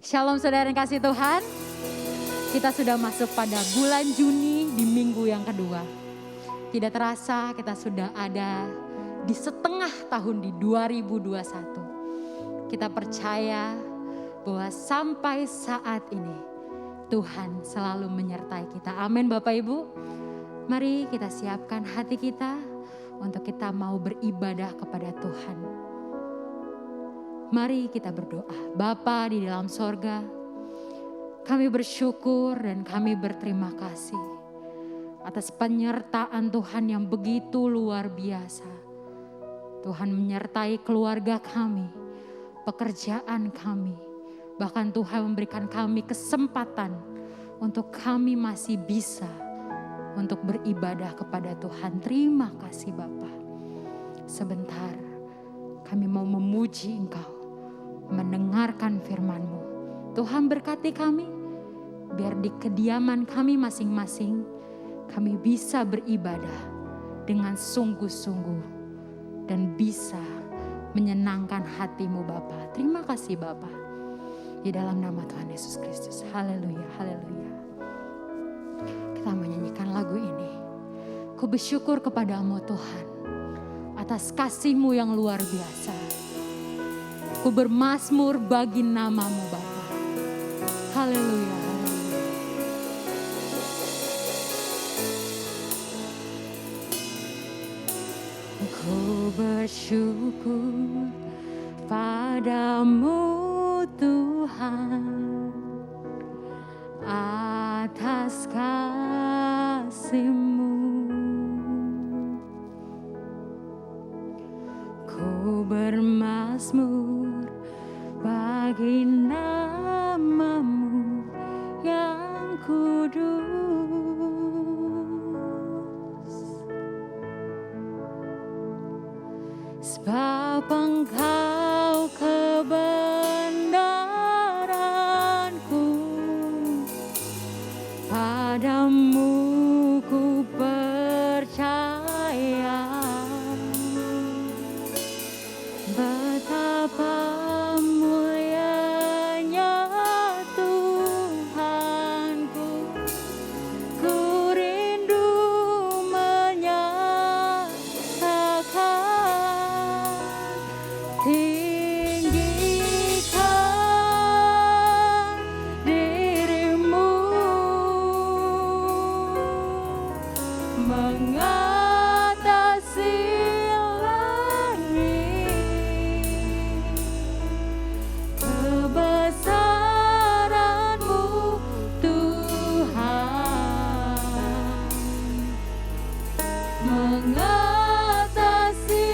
Shalom saudara yang kasih Tuhan. Kita sudah masuk pada bulan Juni di minggu yang kedua. Tidak terasa kita sudah ada di setengah tahun di 2021. Kita percaya bahwa sampai saat ini Tuhan selalu menyertai kita. Amin Bapak Ibu. Mari kita siapkan hati kita untuk kita mau beribadah kepada Tuhan. Mari kita berdoa. Bapa di dalam sorga, kami bersyukur dan kami berterima kasih atas penyertaan Tuhan yang begitu luar biasa. Tuhan menyertai keluarga kami, pekerjaan kami. Bahkan Tuhan memberikan kami kesempatan untuk kami masih bisa untuk beribadah kepada Tuhan. Terima kasih Bapa. Sebentar kami mau memuji Engkau, mendengarkan firman-Mu. Tuhan berkati kami, biar di kediaman kami masing-masing, kami bisa beribadah dengan sungguh-sungguh dan bisa menyenangkan hati-Mu Bapa. Terima kasih Bapa. Di dalam nama Tuhan Yesus Kristus. Haleluya, haleluya. Kita menyanyikan lagu ini. Ku bersyukur kepadamu Tuhan, atas kasih-Mu yang luar biasa. Ku bermazmur bagi nama-Mu Bapa. Haleluya, haleluya. Ku bersyukur padamu Tuhan, atas kasih-Mu. Ku bermazmur bagi nama-Mu yang kudus, sebab Engkau kebenaranku, padamu ku percaya. Betapa mulianya Tuhanku, ku rindu menyatakan, tinggikan diri-Mu, mengatasi kebesaran-Mu Tuhan, mengatasi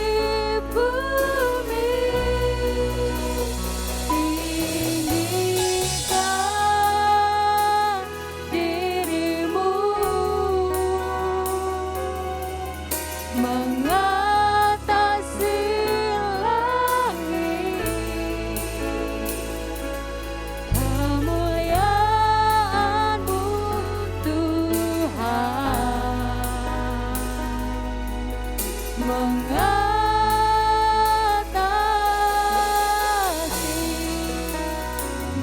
bumi. Tinggikan diri-Mu, mengatasi langit. Kemuliaan-Mu Tuhan, mengatasi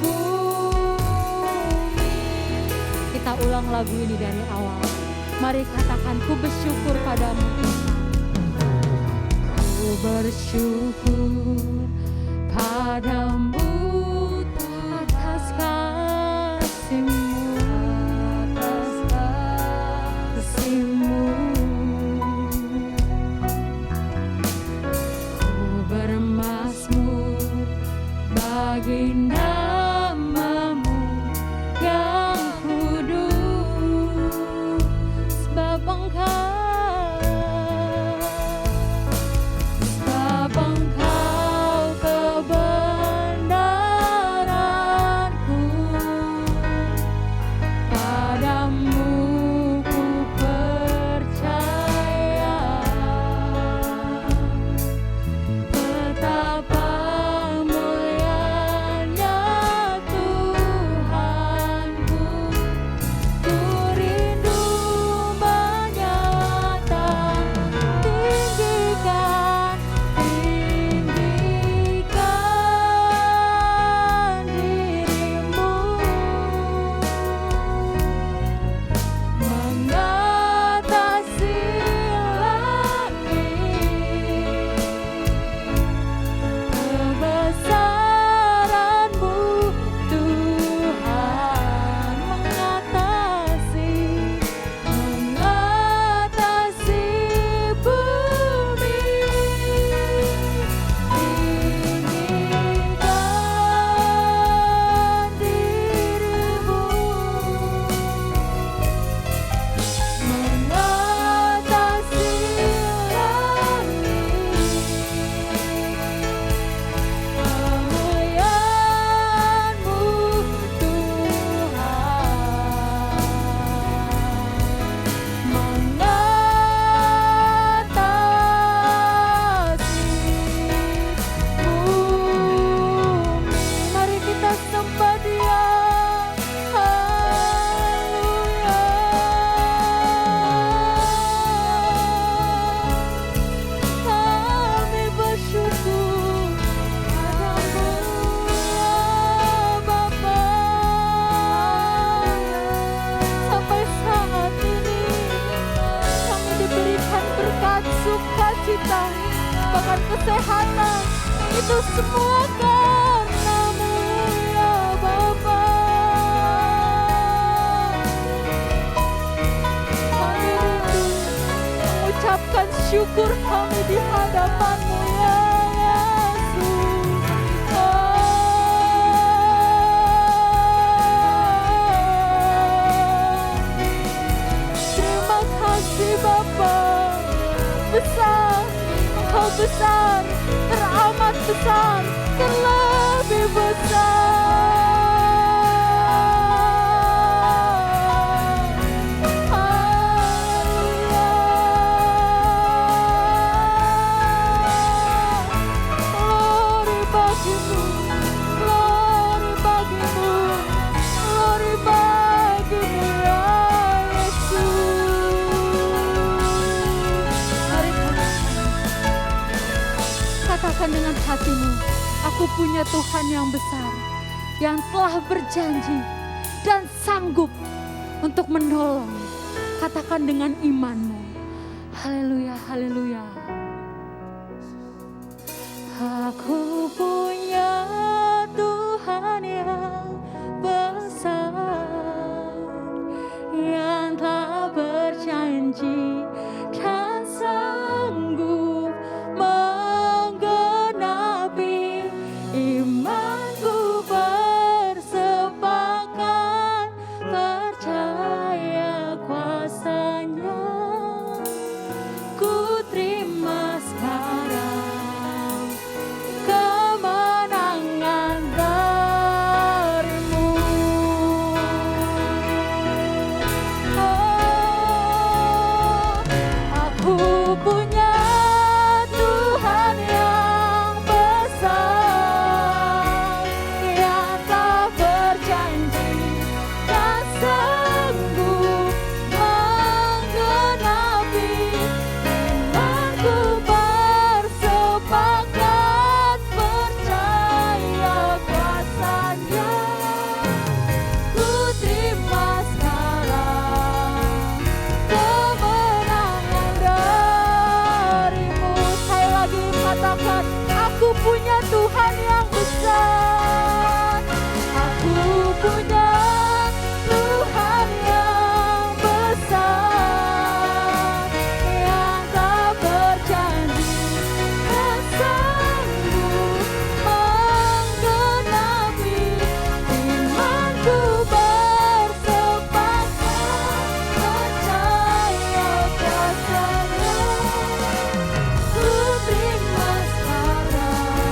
bumi. Kita ulang lagu ini dari awal. Mari katakan, ku bersyukur padamu Tuhan. Ku bersyukur padamu atas kasih-Mu, atas kasih-Mu. Ku bermazmur bagi nama-Mu yang kudus, sebab Engkau kebenaranku, padamu ku percaya. Betapa mulianya Itu semua karena-Mu ya Bapa. Kami rindu mengucapkan syukur kami di hadapan-Mu ya Yesus. Terima kasih Bapa. Besar, Engkau besar, teramat besar, terlebih besar. Haleluya. Glory bagimu, glory bagimu, glory bagimu ya Yesus. Mari katakan dengan hatimu, aku punya Tuhan yang besar, yang telah berjanji dan sanggup untuk menolong. Katakan dengan imanmu. Haleluya, haleluya. Aku punya Tuhan yang besar, yang telah berjanji dan sanggup menggenapi imanku, bersepakat percaya kuasa-Nya. Ku terima sekarang kemenangan dari-Mu. Aku punya Tuhan yang besar, yang tak berjanji dan sanggup menggenapi imanku, bersepakat percaya kuasa-Nya. Ku terima sekarang kemenangan dari-Mu. Sekali lagi katakan, aku punya Tuhan yang besar. Aku punya Tuhan yang besar, yang tak berjanji dan sanggup menggenapi imanku, bersepakat percaya kuasa-Nya. Ku terima sekarang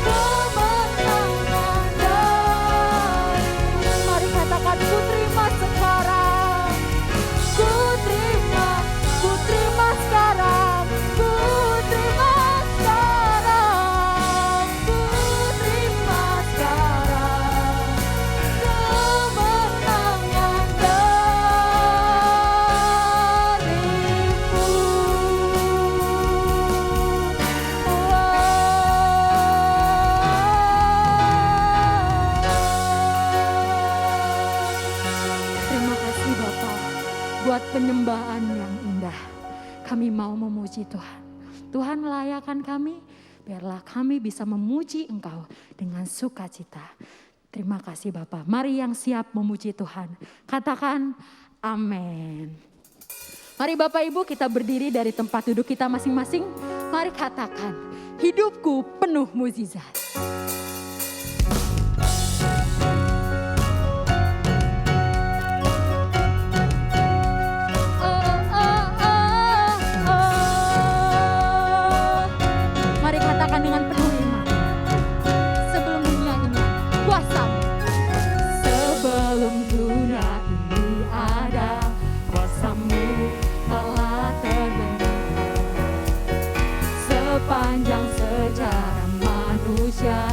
kemenangan dari-Mu. Mari katakan, ku terima sekarang. Ku terima sekarang. Ku terima sekarang. Ku terima sekarang kemenangan dari-Mu. Terima kasih Bapa buat penyembahan yang indah. Kami mau memuji Tuhan. Tuhan melayakan kami, biarlah kami bisa memuji Engkau dengan sukacita. Terima kasih Bapa. Mari yang siap memuji Tuhan, katakan amin. Mari Bapak Ibu kita berdiri dari tempat duduk kita masing-masing. Mari katakan, hidupku penuh mukjizat. Mari katakan dengan penuh iman. Sebelum dunia ini kuasa-Mu. Sebelum dunia ini ada, kuasa-Mu telah terbentuk. Sepanjang sejarah manusia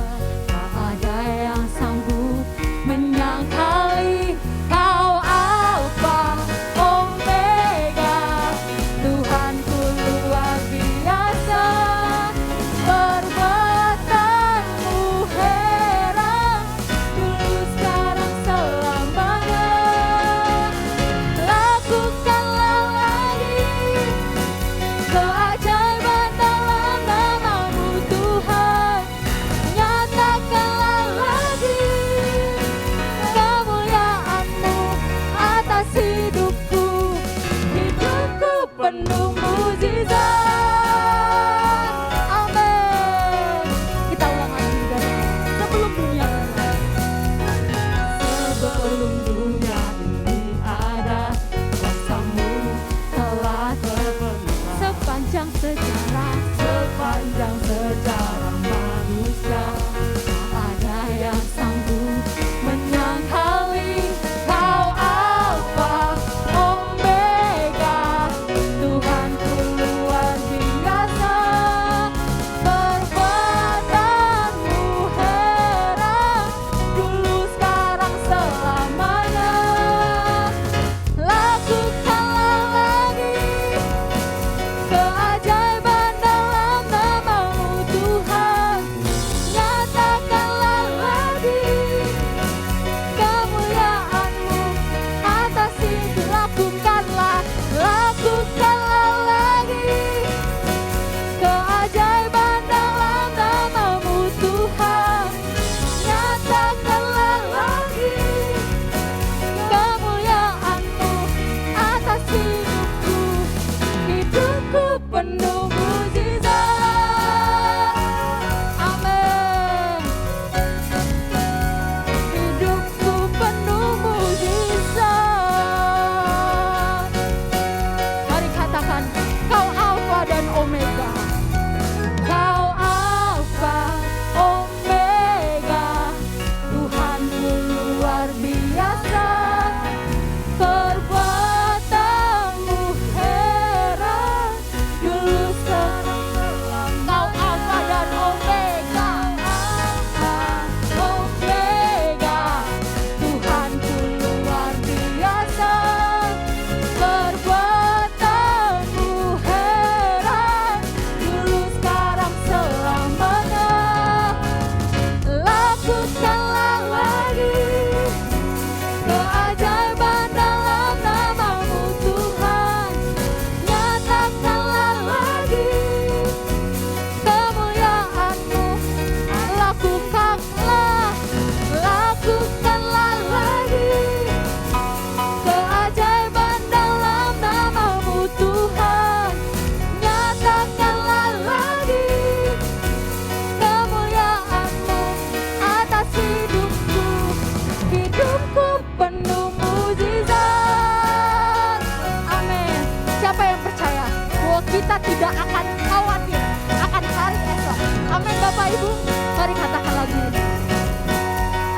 kita tidak akan khawatir akan hari esok. Amin Bapak Ibu, mari katakan lagu ini.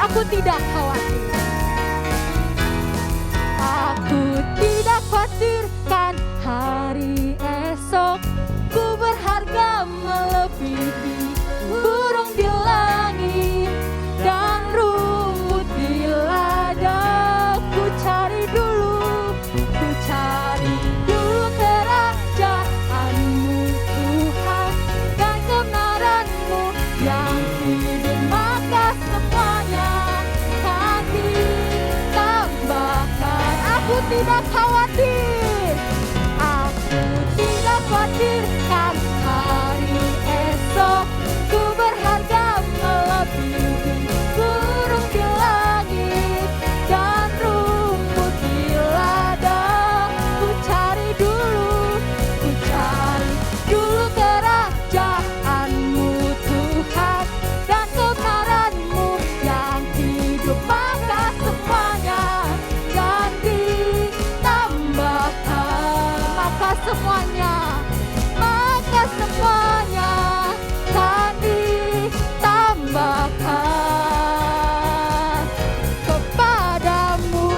Aku tidak khawatir. Aku tidak khawatirkan hari esok. Ku berharga melebihi burung di langit dan rumput di ladang. Ku cari dulu kerajaan-Mu Tuhan, dan kebenaran-Mu yang hidup, maka semuanya akan ditambahkan. Aku tidak khawatir, aku tidak khawatirkan hari esok. Ku berharga melebihi burung di langit dan rumput di ladang. Ku cari dulu kerajaan-Mu Tuhan, dan kebenaran-Mu yang hidup, maka semuanya akan ditambahkan. Maka semuanya akan ditambahkan kepadamu.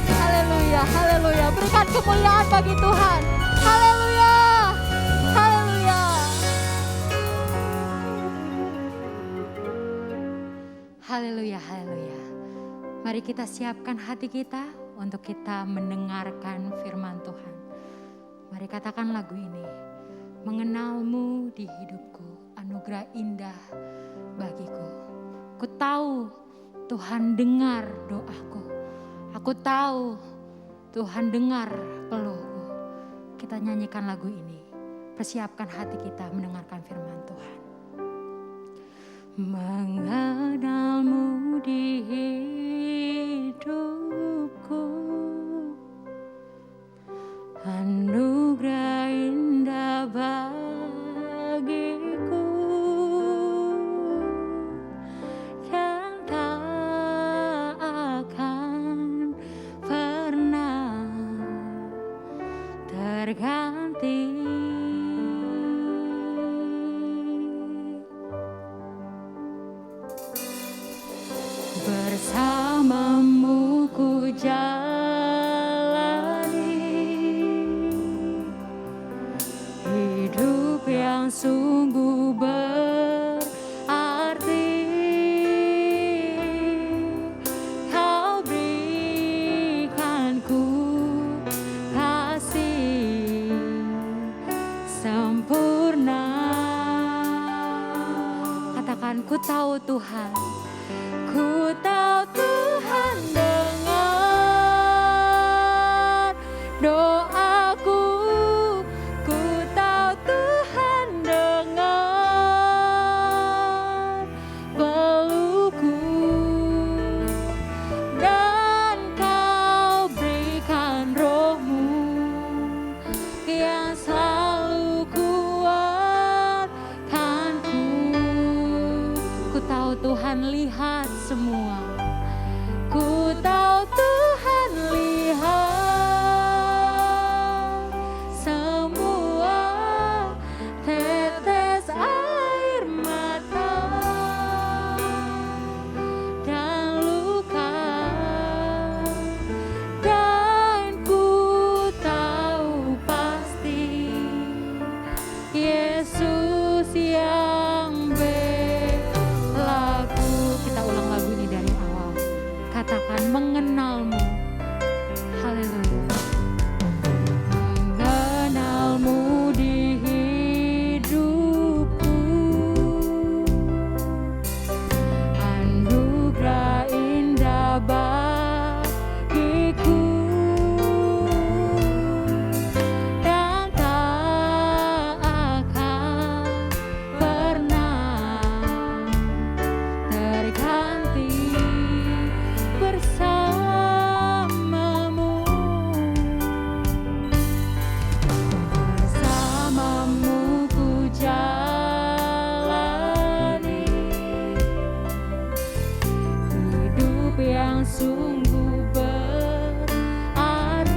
Haleluya, haleluya. Berikan kemuliaan bagi Tuhan. Haleluya, haleluya. Haleluya, haleluya. Mari kita siapkan hati kita untuk kita mendengarkan firman Tuhan. Mari katakan lagu ini. Mengenal-Mu di hidupku, anugerah indah bagiku. Ku tahu Tuhan dengar doaku. Aku tahu Tuhan dengar peluhku. Kita nyanyikan lagu ini. Persiapkan hati kita mendengarkan firman Tuhan. Mengenal-Mu di hidupku, anugerah indah bagiku, dan tak akan pernah terganti. Bersama-Mu ku jalani hidup yang sungguh berarti. Kau berikan ku kasih sempurna. Katakan, ku tahu Tuhan. Ku tahu Tuhan dengar doaku. Ku tahu Tuhan dengar peluku, dan Kau berikan Roh-Mu yang selalu kuatkanku. Ku tahu Tuhan lihat semua. Ku tahu Tuhan lihat semua tetes air mata dan luka, dan ku tahu pasti Yesus yang berlaku. Kita ulang lagu ini dari awal. Katakan, mengenal-Mu. Haleluya. Mengenal-Mu di hidupku, anugerah indah bagiku, dan tak akan pernah terganti. Bersama-Mu, bersama-Mu ku jalani hidup yang sungguh berarti.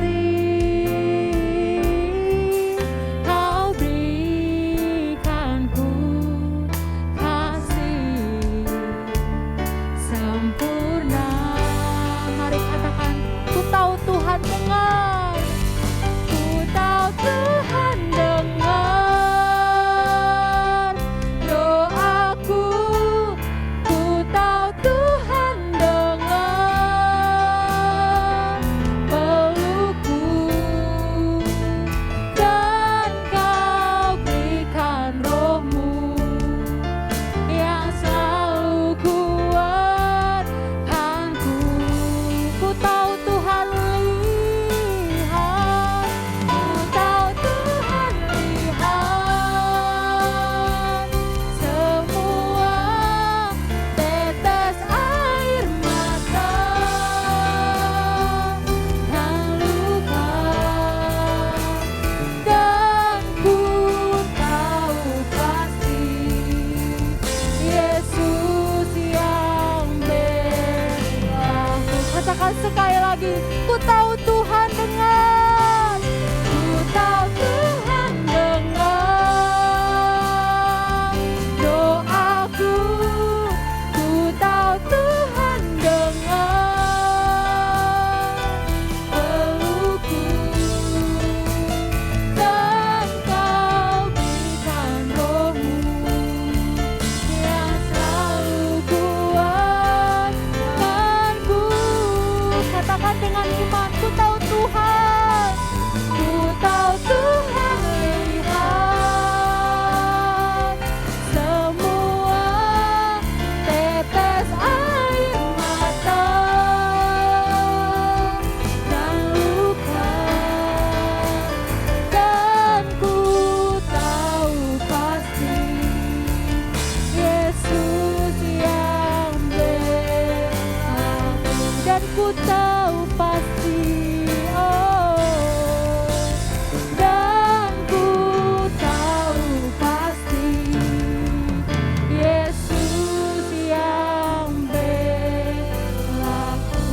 tahu Tuhan dengar. Ku tahu Tuhan dengar doaku. Ku tahu Tuhan dengar pelukku. Dan kau berikan rohmu yang selalu kuatkanku. Katakan dengan iman, ku tahu Tuhan. Ku tahu Tuhan lihat semua tetes air mata dan luka. Dan ku tahu pasti Yesus yang belaku. Dan ku tahu pasti, oh, dan ku tahu pasti Yesus yang belaku.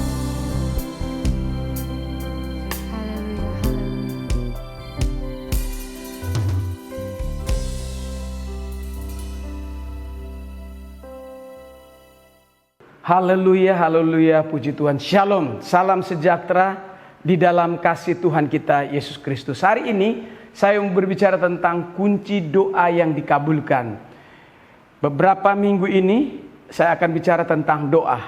Haleluya, haleluya. Haleluya, haleluya, puji Tuhan. Shalom, salam sejahtera di dalam kasih Tuhan kita Yesus Kristus. Hari ini saya mau berbicara tentang kunci doa yang dikabulkan. Beberapa minggu ini saya akan bicara tentang doa.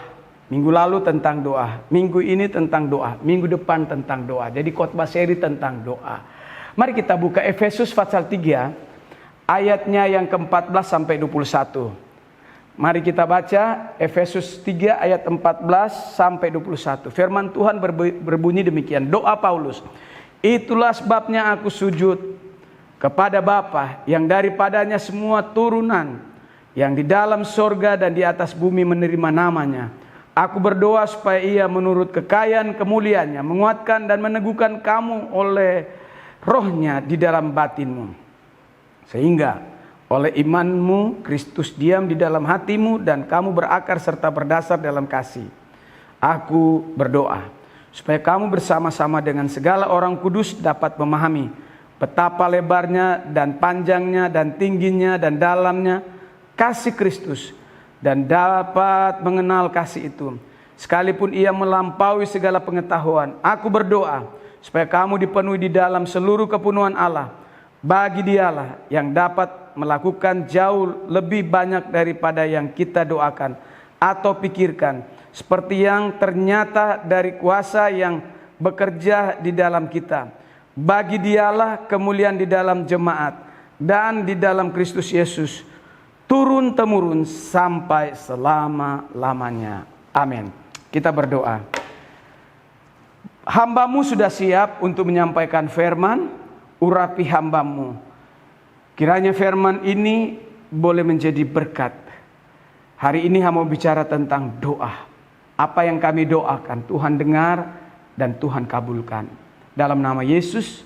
Minggu lalu tentang doa, minggu ini tentang doa, minggu depan tentang doa. Jadi khotbah seri tentang doa. Mari kita buka Efesus pasal 3 ayatnya yang ke-14 sampai 21. Mari kita baca Efesus 3 ayat 14 sampai 21. Firman Tuhan berbunyi demikian. Doa Paulus. Itulah sebabnya aku sujud kepada Bapa yang daripadanya semua turunan yang di dalam sorga dan di atas bumi menerima namanya. Aku berdoa supaya ia menurut kekayaan kemuliaannya menguatkan dan meneguhkan kamu oleh rohnya di dalam batinmu. Sehingga oleh imanmu, Kristus diam di dalam hatimu dan kamu berakar serta berdasar dalam kasih. Aku berdoa supaya kamu bersama-sama dengan segala orang kudus dapat memahami betapa lebarnya dan panjangnya dan tingginya dan dalamnya kasih Kristus dan dapat mengenal kasih itu. Sekalipun ia melampaui segala pengetahuan, aku berdoa supaya kamu dipenuhi di dalam seluruh kepenuhan Allah. Bagi Dialah yang dapat melakukan jauh lebih banyak daripada yang kita doakan atau pikirkan, seperti yang ternyata dari kuasa yang bekerja di dalam kita. Bagi Dialah kemuliaan di dalam jemaat dan di dalam Kristus Yesus, turun-temurun sampai selama-lamanya. Amin. Kita berdoa. Hamba-Mu sudah siap untuk menyampaikan firman. Urapi hamba-Mu. Kiranya firman ini boleh menjadi berkat. Hari ini hamba bicara tentang doa. Apa yang kami doakan Tuhan dengar dan Tuhan kabulkan. Dalam nama Yesus,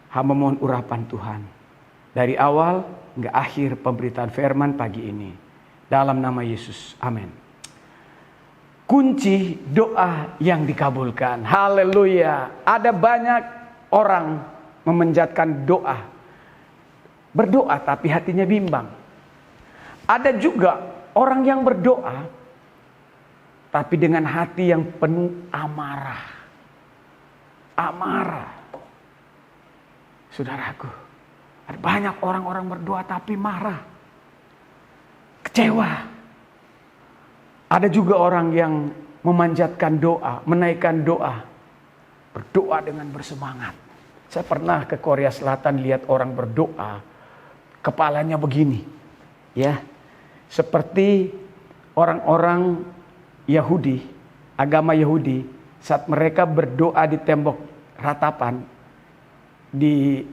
hamba mohon urapan Tuhan. Dari awal hingga akhir pemberitaan firman pagi ini. Dalam nama Yesus, amin. Kunci doa yang dikabulkan. Haleluya. Ada banyak orang memanjatkan doa. Berdoa tapi hatinya bimbang. Ada juga orang yang berdoa tapi dengan hati yang penuh amarah. Amarah. Saudaraku, ada banyak orang-orang berdoa tapi marah. Kecewa. Ada juga orang yang memanjatkan doa, menaikkan doa. Berdoa dengan bersemangat. Saya pernah ke Korea Selatan lihat orang berdoa, kepalanya begini, ya, seperti orang-orang Yahudi, agama Yahudi, saat mereka berdoa di tembok ratapan di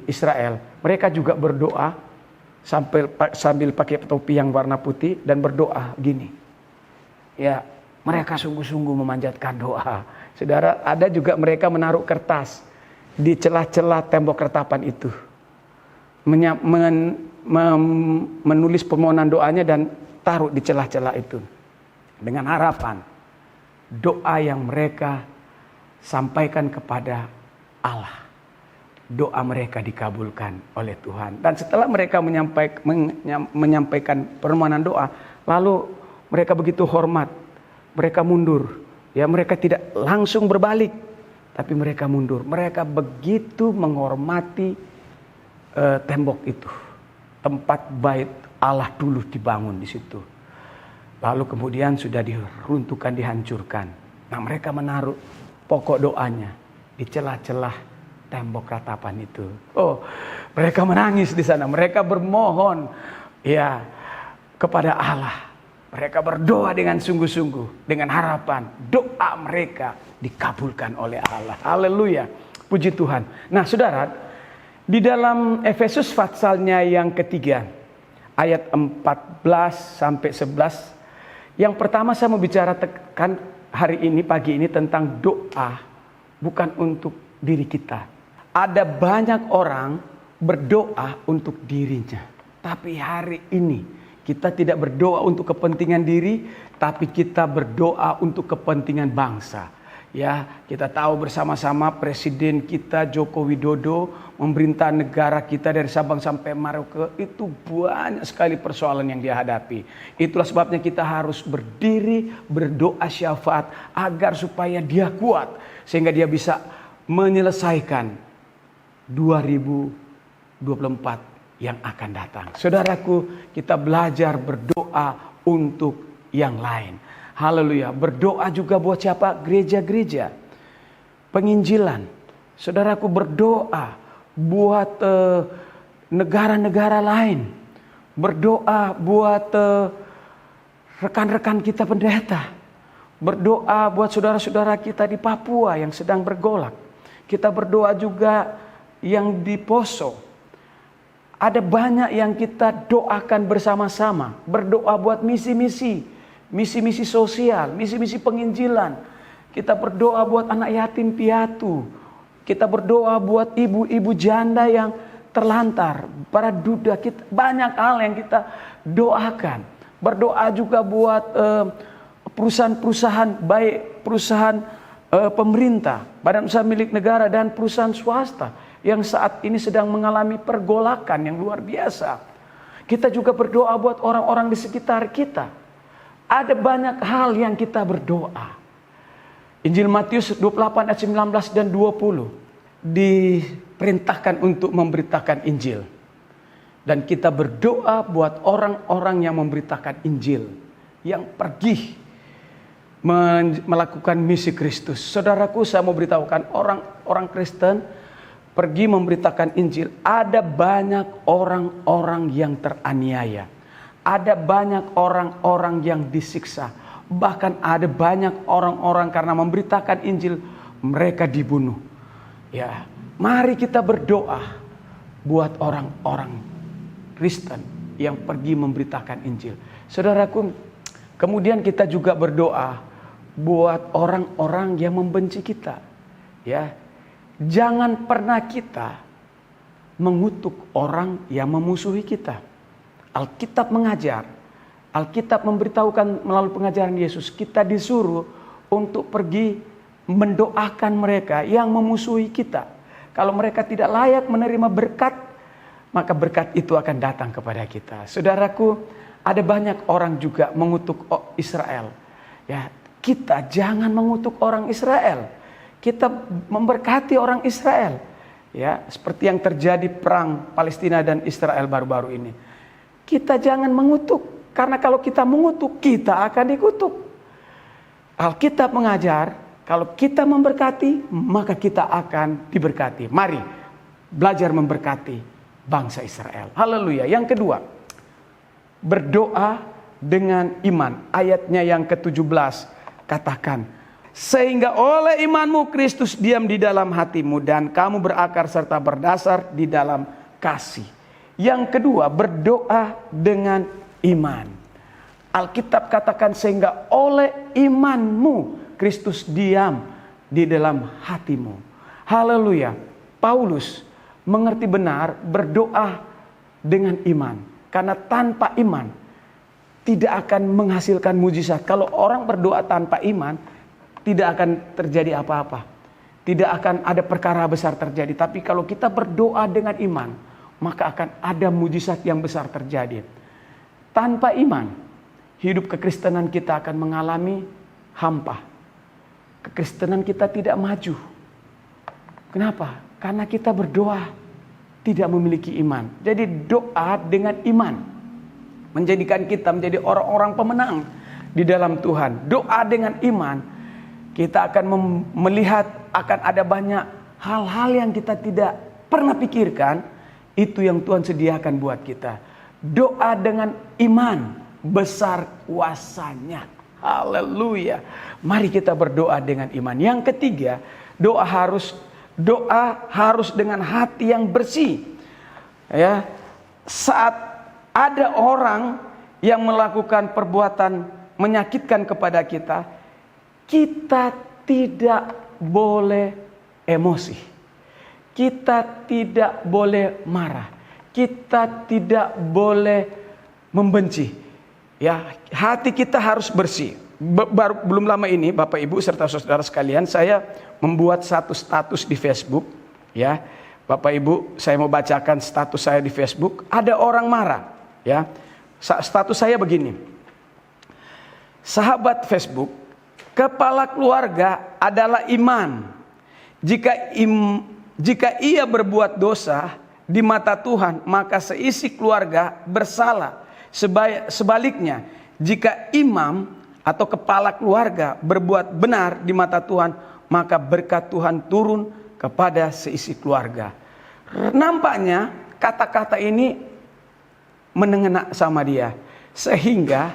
Israel, mereka juga berdoa sambil pakai topi yang warna putih dan berdoa gini, ya, mereka sungguh-sungguh memanjatkan doa. Saudara, ada juga mereka menaruh kertas di celah-celah tembok ratapan itu, menulis permohonan doanya dan taruh di celah-celah itu dengan harapan doa yang mereka sampaikan kepada Allah. Doa mereka dikabulkan oleh Tuhan. Dan setelah mereka menyampaikan permohonan doa, lalu mereka begitu hormat, mereka mundur. Ya, mereka tidak langsung berbalik, tapi mereka mundur. Mereka begitu menghormati tembok itu. Tempat bait Allah dulu dibangun di situ. Lalu kemudian sudah diruntuhkan, dihancurkan. Nah, mereka menaruh pokok doanya di celah-celah tembok ratapan itu. Oh, mereka menangis di sana. Mereka bermohon ya kepada Allah. Mereka berdoa dengan sungguh-sungguh, dengan harapan doa mereka dikabulkan oleh Allah. Haleluya. Puji Tuhan. Nah, Saudara, di dalam Efesus pasalnya yang ketiga, ayat 14 sampai 11, yang pertama saya mau bicarakan hari ini, pagi ini, tentang doa bukan untuk diri kita. Ada banyak orang berdoa untuk dirinya. Tapi hari ini kita tidak berdoa untuk kepentingan diri, tapi kita berdoa untuk kepentingan bangsa. Ya, kita tahu bersama-sama Presiden kita Joko Widodo memerintah negara kita dari Sabang sampai Merauke, itu banyak sekali persoalan yang dia hadapi. Itulah sebabnya kita harus berdiri berdoa syafaat agar supaya dia kuat sehingga dia bisa menyelesaikan 2024 yang akan datang. Saudaraku, kita belajar berdoa untuk yang lain. Haleluya. Berdoa juga buat siapa? Gereja-gereja. Penginjilan. Saudaraku, berdoa buat negara-negara lain. Berdoa buat rekan-rekan kita pendeta. Berdoa buat saudara-saudara kita di Papua yang sedang bergolak. Kita berdoa juga yang di Poso. Ada banyak yang kita doakan bersama-sama. Berdoa buat misi-misi. Misi-misi sosial, misi-misi penginjilan. Kita berdoa buat anak yatim piatu. Kita berdoa buat ibu-ibu janda yang terlantar, para duda. Banyak hal yang kita doakan. Berdoa juga buat perusahaan-perusahaan, baik perusahaan pemerintah, badan usaha milik negara, dan perusahaan swasta yang saat ini sedang mengalami pergolakan yang luar biasa. Kita juga berdoa buat orang-orang di sekitar kita. Ada banyak hal yang kita berdoa. Injil Matius 28 ayat 19 dan 20 diperintahkan untuk memberitakan Injil. Dan kita berdoa buat orang-orang yang memberitakan Injil, yang pergi melakukan misi Kristus. Saudaraku, saya mau beritahukan orang Kristen pergi memberitakan Injil. Ada banyak orang-orang yang teraniaya. Ada banyak orang-orang yang disiksa. Bahkan ada banyak orang-orang karena memberitakan Injil mereka dibunuh. Ya, mari kita berdoa buat orang-orang Kristen yang pergi memberitakan Injil. Saudaraku, kemudian kita juga berdoa buat orang-orang yang membenci kita. Ya, jangan pernah kita mengutuk orang yang memusuhi kita. Alkitab mengajar, Alkitab memberitahukan melalui pengajaran Yesus, kita disuruh untuk pergi mendoakan mereka yang memusuhi kita. Kalau mereka tidak layak menerima berkat, maka berkat itu akan datang kepada kita. Saudaraku, ada banyak orang juga mengutuk Israel. Ya, kita jangan mengutuk orang Israel. Kita memberkati orang Israel. Ya, seperti yang terjadi perang Palestina dan Israel baru-baru ini. Kita jangan mengutuk, karena kalau kita mengutuk, kita akan dikutuk. Alkitab mengajar, kalau kita memberkati, maka kita akan diberkati. Mari belajar memberkati bangsa Israel. Haleluya. Yang kedua, berdoa dengan iman. Ayatnya yang ke-17 katakan, sehingga oleh imanmu Kristus diam di dalam hatimu dan kamu berakar serta berdasar di dalam kasih. Yang kedua, berdoa dengan iman. Alkitab katakan sehingga oleh imanmu Kristus diam di dalam hatimu. Haleluya. Paulus mengerti benar berdoa dengan iman. Karena tanpa iman tidak akan menghasilkan mujizat. Kalau orang berdoa tanpa iman, tidak akan terjadi apa-apa. tidak akan ada perkara besar terjadi. Tapi kalau kita berdoa dengan iman, maka akan ada mujizat yang besar terjadi. Tanpa iman, hidup kekristenan kita akan mengalami hampa. Kekristenan kita tidak maju. Kenapa? Karena kita berdoa tidak memiliki iman. Jadi doa dengan iman menjadikan kita menjadi orang-orang pemenang di dalam Tuhan. Doa dengan iman, kita akan melihat akan ada banyak hal-hal yang kita tidak pernah pikirkan. Itu yang Tuhan sediakan buat kita. Doa dengan iman, besar kuasanya. Haleluya. Mari kita berdoa dengan iman. Yang ketiga, doa harus dengan hati yang bersih. Ya. Saat ada orang yang melakukan perbuatan menyakitkan kepada kita, kita tidak boleh emosi. Kita tidak boleh marah. Kita tidak boleh membenci. Ya, hati kita harus bersih. Belum lama ini, Bapak Ibu serta saudara sekalian, saya membuat satu status di Facebook. Ya, Bapak Ibu, saya mau bacakan status saya di Facebook. Ada orang marah. Ya, status saya begini. Sahabat Facebook, kepala keluarga adalah iman. Jika ia berbuat dosa di mata Tuhan, maka seisi keluarga bersalah. Sebaliknya, jika imam atau kepala keluarga berbuat benar di mata Tuhan, maka berkat Tuhan turun kepada seisi keluarga. Nampaknya kata-kata ini mengena sama dia, sehingga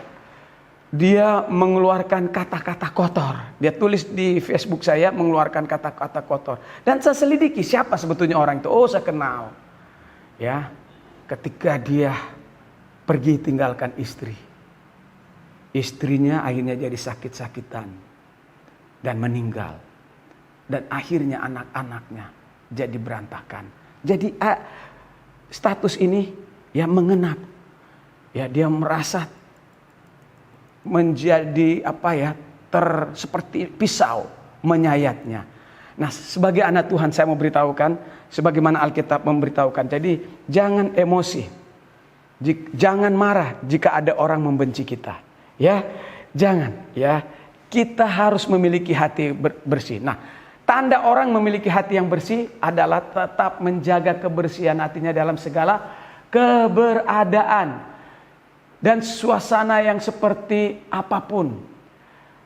dia mengeluarkan kata-kata kotor. Dia tulis di Facebook saya mengeluarkan kata-kata kotor. Dan saya selidiki siapa sebetulnya orang itu. Oh, saya kenal. Ya, ketika dia pergi tinggalkan istri, istrinya akhirnya jadi sakit-sakitan dan meninggal. Dan akhirnya anak-anaknya jadi berantakan. Jadi status ini ya mengenap. Ya, dia merasa menjadi seperti pisau menyayatnya. Nah, sebagai anak Tuhan saya mau beritahukan sebagaimana Alkitab memberitahukan. Jadi jangan emosi. Jangan marah jika ada orang membenci kita. Ya, jangan ya. Kita harus memiliki hati bersih. Nah, tanda orang memiliki hati yang bersih adalah tetap menjaga kebersihan hatinya dalam segala keberadaan dan suasana yang seperti apapun.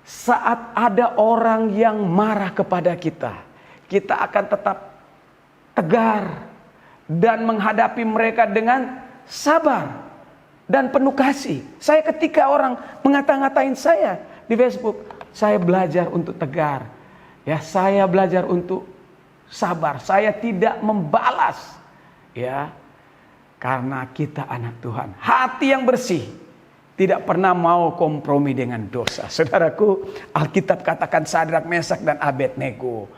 Saat ada orang yang marah kepada kita, kita akan tetap tegar dan menghadapi mereka dengan sabar dan penuh kasih. Saya ketika orang mengata-ngatain saya di Facebook, saya belajar untuk tegar. Ya, saya belajar untuk sabar. Saya tidak membalas. Ya, karena kita anak Tuhan. Hati yang bersih tidak pernah mau kompromi dengan dosa. Saudaraku, Alkitab katakan Sadrak, Mesak dan Abednego,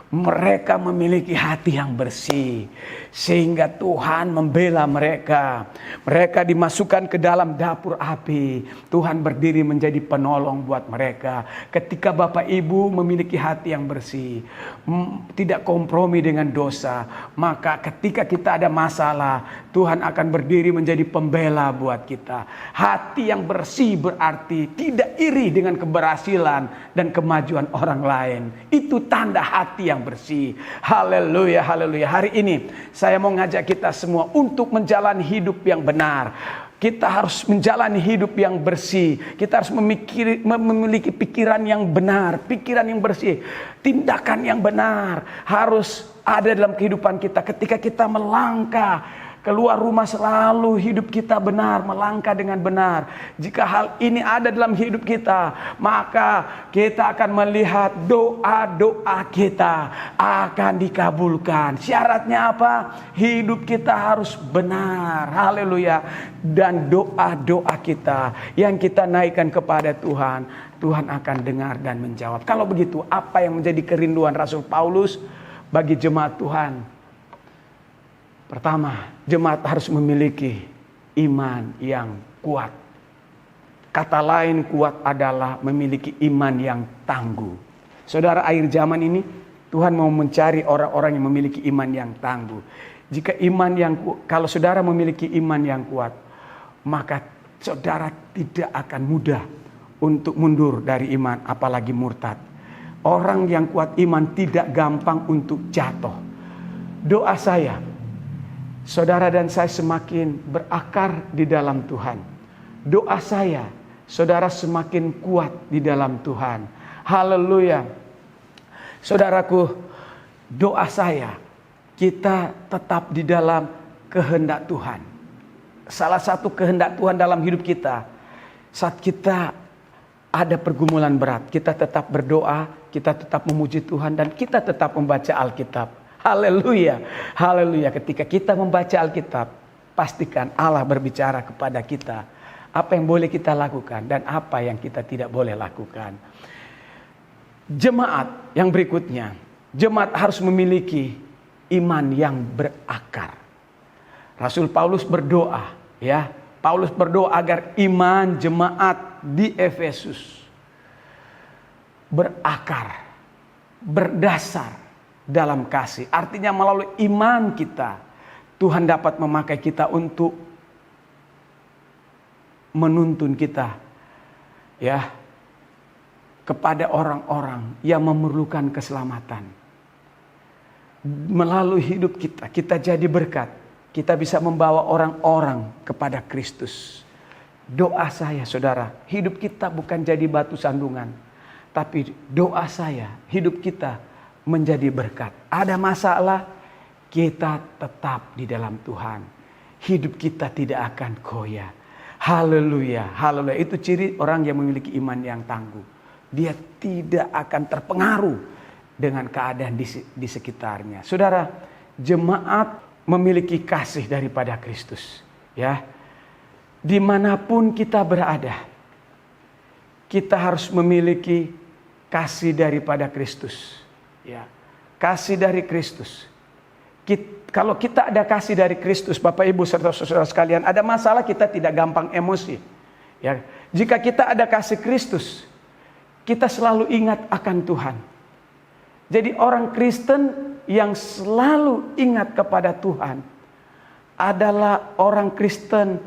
mereka memiliki hati yang bersih, sehingga Tuhan membela mereka. Mereka dimasukkan ke dalam dapur api. Tuhan berdiri menjadi penolong buat mereka. Ketika Bapak Ibu memiliki hati yang bersih, tidak kompromi dengan dosa, maka ketika kita ada masalah, Tuhan akan berdiri menjadi pembela buat kita. Hati yang bersih berarti tidak iri dengan keberhasilan dan kemajuan orang lain. Itu tanda hati yang bersih. Haleluya, haleluya. Hari ini saya mau ngajak kita semua untuk menjalani hidup yang benar. Kita harus menjalani hidup yang bersih. Kita harus memiliki pikiran yang benar, pikiran yang bersih, tindakan yang benar harus ada dalam kehidupan kita. Ketika kita melangkah keluar rumah, selalu hidup kita benar, melangkah dengan benar. Jika hal ini ada dalam hidup kita, maka kita akan melihat doa-doa kita akan dikabulkan. Syaratnya apa? Hidup kita harus benar. Haleluya. Dan doa-doa kita yang kita naikkan kepada Tuhan, Tuhan akan dengar dan menjawab. Kalau begitu, apa yang menjadi kerinduan Rasul Paulus bagi jemaat Tuhan? Pertama, jemaat harus memiliki iman yang kuat. Kata lain kuat adalah memiliki iman yang tangguh. Saudara, akhir zaman ini Tuhan mau mencari orang-orang yang memiliki iman yang tangguh. Jika kalau saudara memiliki iman yang kuat, maka saudara tidak akan mudah untuk mundur dari iman, apalagi murtad. Orang yang kuat iman tidak gampang untuk jatuh. Doa saya, saudara dan saya semakin berakar di dalam Tuhan. Doa saya, saudara semakin kuat di dalam Tuhan. Haleluya. Saudaraku, doa saya, kita tetap di dalam kehendak Tuhan. Salah satu kehendak Tuhan dalam hidup kita, saat kita ada pergumulan berat, kita tetap berdoa, kita tetap memuji Tuhan, dan kita tetap membaca Alkitab. Haleluya, haleluya. Ketika kita membaca Alkitab, pastikan Allah berbicara kepada kita. Apa yang boleh kita lakukan dan apa yang kita tidak boleh lakukan. Jemaat yang berikutnya, jemaat harus memiliki iman yang berakar. Rasul Paulus berdoa, ya. Paulus berdoa agar iman jemaat di Efesus berakar, berdasar dalam kasih. Artinya melalui iman kita, Tuhan dapat memakai kita untuk menuntun kita, ya, kepada orang-orang yang memerlukan keselamatan. Melalui hidup kita, kita jadi berkat. Kita bisa membawa orang-orang kepada Kristus. Doa saya, saudara, hidup kita bukan jadi batu sandungan. Tapi doa saya, hidup kita menjadi berkat. Ada masalah, kita tetap di dalam Tuhan. Hidup kita tidak akan goyah. Haleluya, haleluya. Itu ciri orang yang memiliki iman yang tangguh. Dia tidak akan terpengaruh dengan keadaan di sekitarnya. Saudara, jemaat memiliki kasih daripada Kristus. Ya, dimanapun kita berada, kita harus memiliki kasih daripada Kristus. Ya, kasih dari Kristus. Kalau kita ada kasih dari Kristus, Bapak Ibu serta saudara sekalian, ada masalah kita tidak gampang emosi. Ya, jika kita ada kasih Kristus, kita selalu ingat akan Tuhan. Jadi orang Kristen yang selalu ingat kepada Tuhan adalah orang Kristen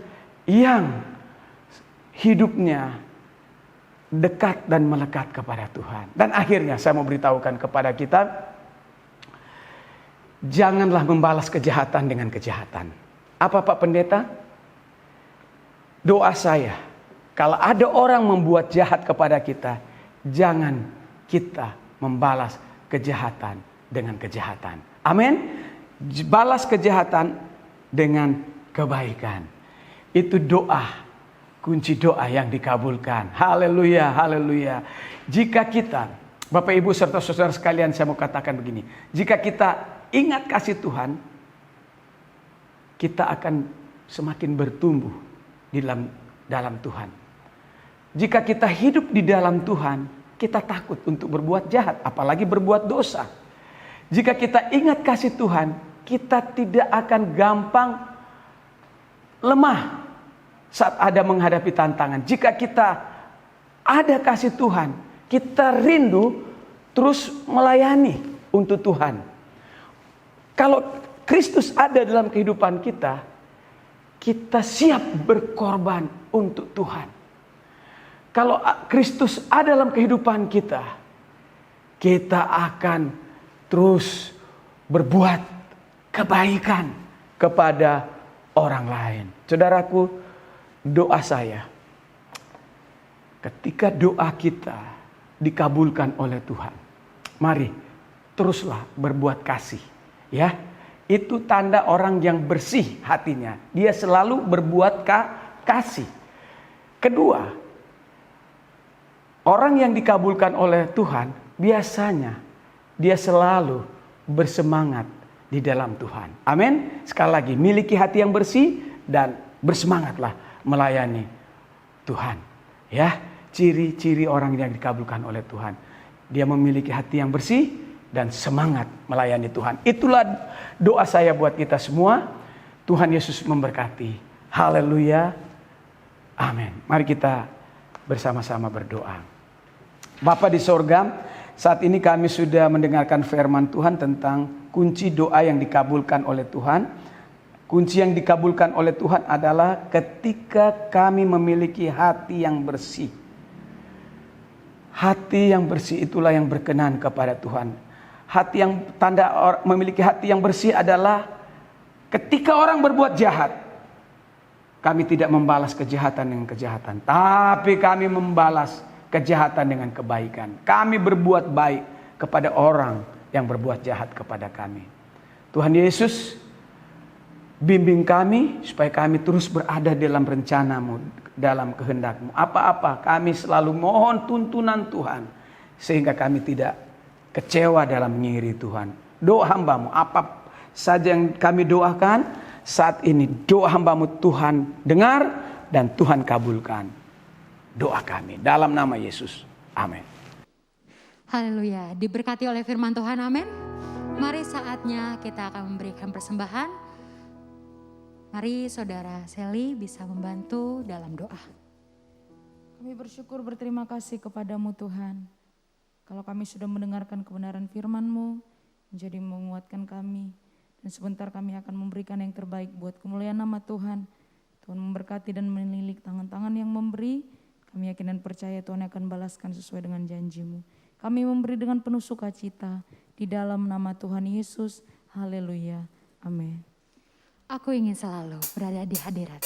yang hidupnya dekat dan melekat kepada Tuhan. Dan akhirnya saya mau beritahukan kepada kita, janganlah membalas kejahatan dengan kejahatan. Apa Pak Pendeta? Doa saya, kalau ada orang membuat jahat kepada kita, jangan kita membalas kejahatan dengan kejahatan. Amin. Balas kejahatan dengan kebaikan. Itu doa, kunci doa yang dikabulkan. Haleluya, haleluya. Jika kita, Bapak Ibu serta saudara sekalian, saya mau katakan begini. Jika kita ingat kasih Tuhan, kita akan semakin bertumbuh di dalam Tuhan. Jika kita hidup di dalam Tuhan, kita takut untuk berbuat jahat, apalagi berbuat dosa. Jika kita ingat kasih Tuhan, kita tidak akan gampang lemah saat ada menghadapi tantangan. Jika kita ada kasih Tuhan, kita rindu terus melayani untuk Tuhan. Kalau Kristus ada dalam kehidupan kita, kita siap berkorban untuk Tuhan. Kalau Kristus ada dalam kehidupan kita, kita akan terus berbuat kebaikan kepada orang lain. Saudaraku, doa saya, ketika doa kita dikabulkan oleh Tuhan, mari teruslah berbuat kasih. Ya, itu tanda orang yang bersih hatinya. Dia selalu berbuat kasih. Kedua, orang yang dikabulkan oleh Tuhan, biasanya dia selalu bersemangat di dalam Tuhan. Amin. Sekali lagi, miliki hati yang bersih dan bersemangatlah melayani Tuhan. Ya, ciri-ciri orang yang dikabulkan oleh Tuhan. Dia memiliki hati yang bersih dan semangat melayani Tuhan. Itulah doa saya buat kita semua. Tuhan Yesus memberkati. Haleluya. Amin. Mari kita bersama-sama berdoa. Bapa di sorga, Saat ini kami sudah mendengarkan firman Tuhan tentang kunci doa yang dikabulkan oleh Tuhan. Kunci yang dikabulkan oleh Tuhan adalah ketika kami memiliki hati yang bersih. Hati yang bersih itulah yang berkenan kepada Tuhan. Memiliki hati yang bersih adalah ketika orang berbuat jahat, kami tidak membalas kejahatan dengan kejahatan, tapi kami membalas kejahatan dengan kebaikan. Kami berbuat baik kepada orang yang berbuat jahat kepada kami. Tuhan Yesus, bimbing kami supaya kami terus berada dalam rencana-Mu, dalam kehendak-Mu. Apa-apa kami selalu mohon tuntunan Tuhan, sehingga kami tidak kecewa dalam mengingiri Tuhan. Doa hamba-Mu, apa saja yang kami doakan saat ini, doa hamba-Mu Tuhan dengar dan Tuhan kabulkan doa kami dalam nama Yesus. Amin. Haleluya. Diberkati oleh firman Tuhan. Amin. Mari saatnya kita akan memberikan persembahan. Mari saudara Sally bisa membantu dalam doa. Kami bersyukur berterima kasih kepadamu Tuhan. Kalau kami sudah mendengarkan kebenaran firman-Mu, menjadi menguatkan kami. Dan sebentar kami akan memberikan yang terbaik buat kemuliaan nama Tuhan. Tuhan memberkati dan menilik tangan-tangan yang memberi. Kami yakin dan percaya Tuhan akan balaskan sesuai dengan janji-Mu. Kami memberi dengan penuh sukacita di dalam nama Tuhan Yesus. Haleluya. Amin. Aku ingin selalu berada di hadirat.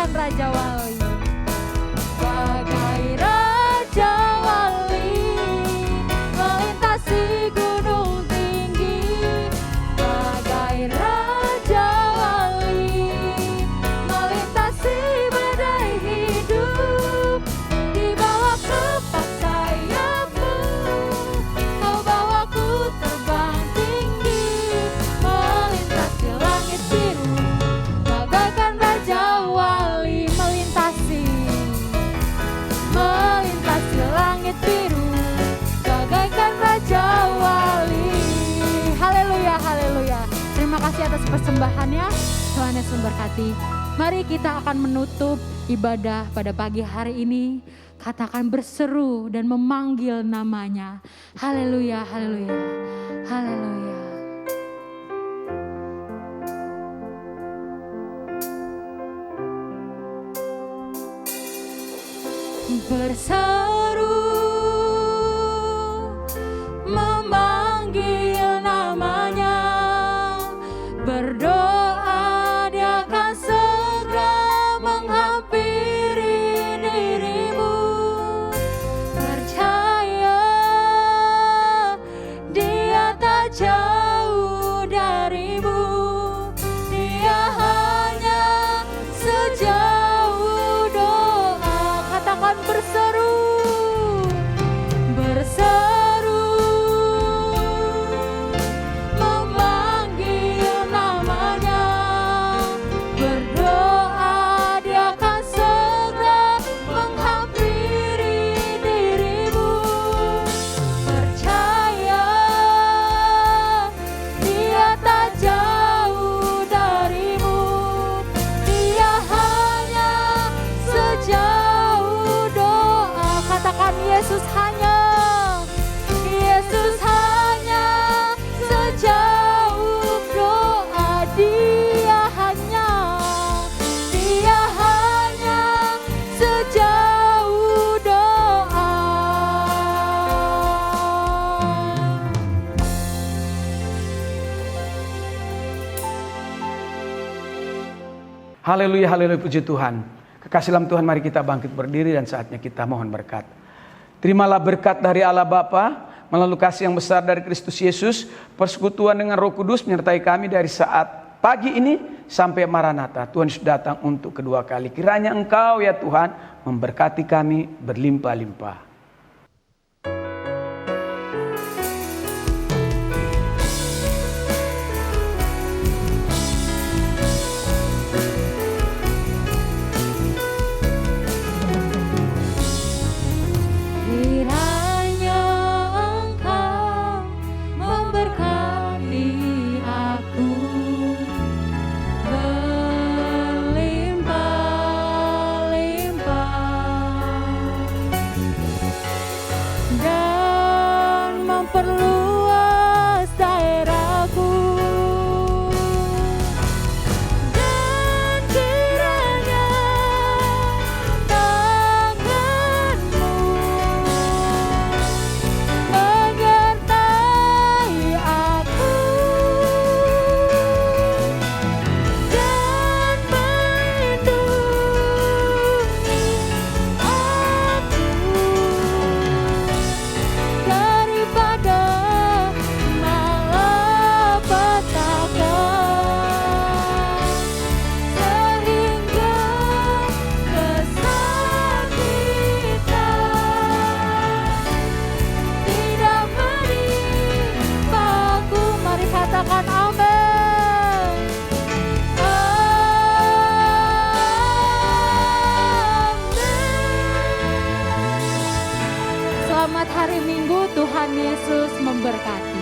Raja Wali, bagai Raja Wali, melintasi gunung tinggi, bagai Raja Wali, melintasi badai hidup, di bawah kepak sayap-Mu, Kau bawaku terbang tinggi, melintasi langit biru, bagaikan Raja Wali. Melintasi langit biru, bagaikan Raja Wali. Haleluya, haleluya. Terima kasih atas persembahannya. Tuhan Yesus memberkati. Mari kita akan menutup ibadah pada pagi hari ini. Katakan berseru dan memanggil namanya. Haleluya, haleluya, haleluya. Berseru, memanggil namanya, berdoa Dia akan segera menghampiri dirimu. Percaya Dia tak jauh darimu, Dia hanya sejauh doa. Katakan berseru, berseru, memanggil namanya, berdoa Dia akan segera menghampiri dirimu. Percaya Dia tak jauh darimu, Dia hanya sejauh doa. Katakan Yesus hanya sejauh doa. Dia hanya sejauh doa. Haleluya, haleluya, puji Tuhan. Kekasih dalam Tuhan, mari kita bangkit berdiri dan saatnya kita mohon berkat. Terimalah berkat dari Allah Bapa, melalui kasih yang besar dari Kristus Yesus, persekutuan dengan Roh Kudus menyertai kami dari saat pagi ini sampai Maranatha. Tuhan Yesus datang untuk kedua kali. Kiranya Engkau ya Tuhan memberkati kami berlimpah-limpah. Kiranya Engkau memberkati aku berlimpah-limpah dan memperluas daerahku, dan kiranya tanganmu menyertai aku dan melindungi aku daripada malapetaka, sehingga kesakitan tidak menimpaku. Mari katakan amin. Amin. Selamat hari Minggu, Tuhan Yesus memberkati.